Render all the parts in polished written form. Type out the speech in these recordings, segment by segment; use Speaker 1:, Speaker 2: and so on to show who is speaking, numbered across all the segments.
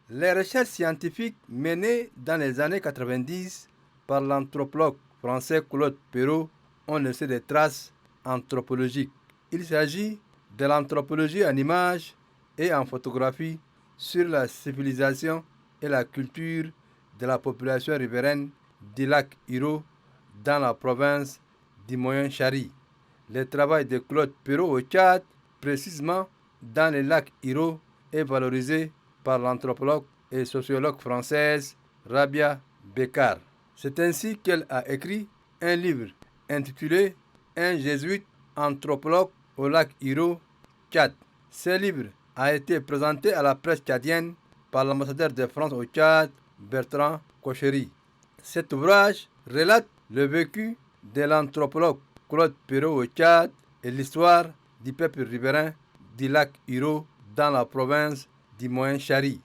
Speaker 1: Les recherches scientifiques menées dans les années 90 par l'anthropologue français Claude Perrault ont laissé des traces anthropologiques. Il s'agit de l'anthropologie en images et en photographie sur la civilisation et la culture de la population riveraine du lac Iro dans la province du Moyen-Chari. Le travail de Claude Perrault au Tchad, précisément dans le lac Iro, est valorisé par l'anthropologue et sociologue française Rabia Bekar. C'est ainsi qu'elle a écrit un livre intitulé Un jésuite anthropologue au lac Iro, Tchad. Ce livre a été présenté à la presse tchadienne par l'ambassadeur de France au Tchad, Bertrand Kocheri. Cet ouvrage relate le vécu de l'anthropologue Claude Perrault au Tchad et l'histoire du peuple riverain du lac Iro dans la province du Moyen-Chari.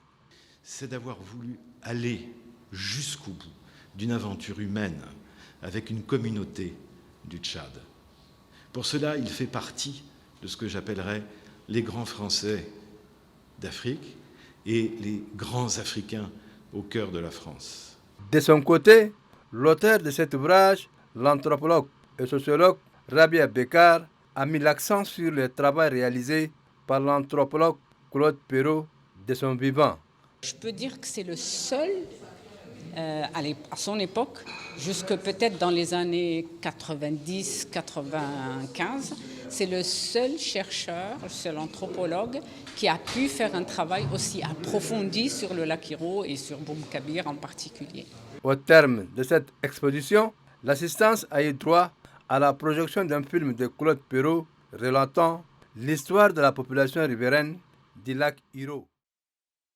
Speaker 2: C'est d'avoir voulu aller jusqu'au bout d'une aventure humaine avec une communauté du Tchad. Pour cela, il fait partie de ce que j'appellerais les grands Français d'Afrique et les grands Africains au cœur de la France.
Speaker 1: De son côté, l'auteur de cet ouvrage, l'anthropologue et sociologue Rabia Bekar, a mis l'accent sur le travail réalisé par l'anthropologue Claude Perrault de son vivant.
Speaker 3: Je peux dire que c'est le seul, à son époque, jusque peut-être dans les années 90-95, c'est le seul chercheur, le seul anthropologue qui a pu faire un travail aussi approfondi sur le lac Iro et sur Boum Kabir en particulier.
Speaker 1: Au terme de cette exposition, l'assistance a eu droit à la projection d'un film de Claude Perrault relatant l'histoire de la population riveraine du lac Iro.